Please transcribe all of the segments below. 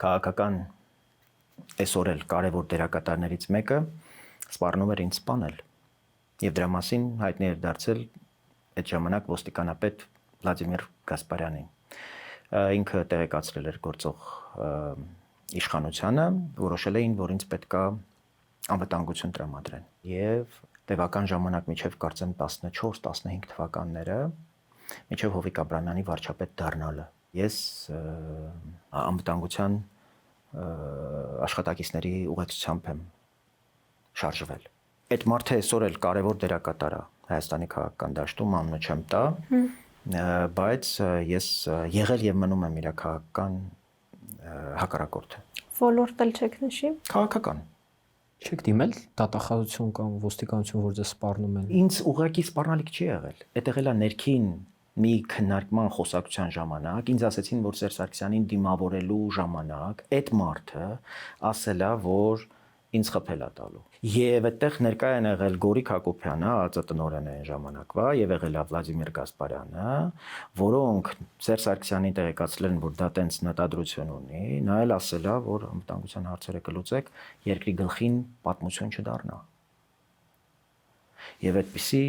Քաղաքական այսօր էլ կարևոր դերակատարներից մեկը սպառնում էր ինձ սպանել եւ դրա մասին հայտնի էր դարձել այդ ժամանակ ոստիկանապետ Վլադիմիր Գասպարյանին։ Ինքը տեղեկացրել էր գործող իշխանությանը, որոշել էին, որ ինձ պետքա անվտանգություն տրամադրեն եւ տևական ժամանակ միջև կարծեմ 14-15 թվականները միջև Հովիկ Աբրամյանի վարչապետ դառնալը ես անվտանգության աշխատակիցների ուղեկցությամբ եմ շարժվել։ Այդ մարդը այսօր էլ կարևոր դերակատար է Հայաստանի քաղաքական դաշտում, անունը չեմ տա, բայց ես եղել եւ մնում եմ իր քաղաքական հակառակորդը։ Ոլորտ էլ չեք նշի։ Քաղաքական։ Չեք դիմել դատախազություն կամ ոստիկանություն, որ ձեզ սպառնում են։ Ինձ ուղղակի սպառնալիք չի եղել։ Այդ եղել է ներքին մի քննարկման խոսակցության ժամանակ, ինձ ասեցին, որ Սերժ Սարգսյանին դիմավորելու ժամանակ այդ մարդը ասել է, որ ինձ խփել է տալու։ Եվ այդտեղ ներկա են եղել Գորիկ Հակոբյանը, ԱԾ տնօրենը այն ժամանակվա, եւ եղել է Վլադիմիր Գասպարյանը, որոնք Սերժ Սարգսյանին տեղեկացրել են, որ դա տենց նետադրություն ունի, նա էլ ասել է, որ անվտանգության հարցերը կլուծեք, երկրի գլխին պատմություն չդառնա։ Եվ այդպիսի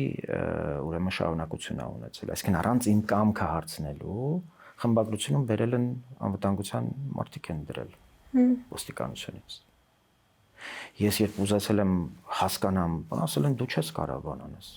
ուրեմն շարունակություն է ունեցել, այսինքն առանց իմ կամքը հարցնելու խմբագրությունում բերել են անվտանգության մարդիկ են դրել ոստիկանությունից։ Ես երբ ուզեցել եմ հասկանամ, ասել են դու չես կարող բան անես։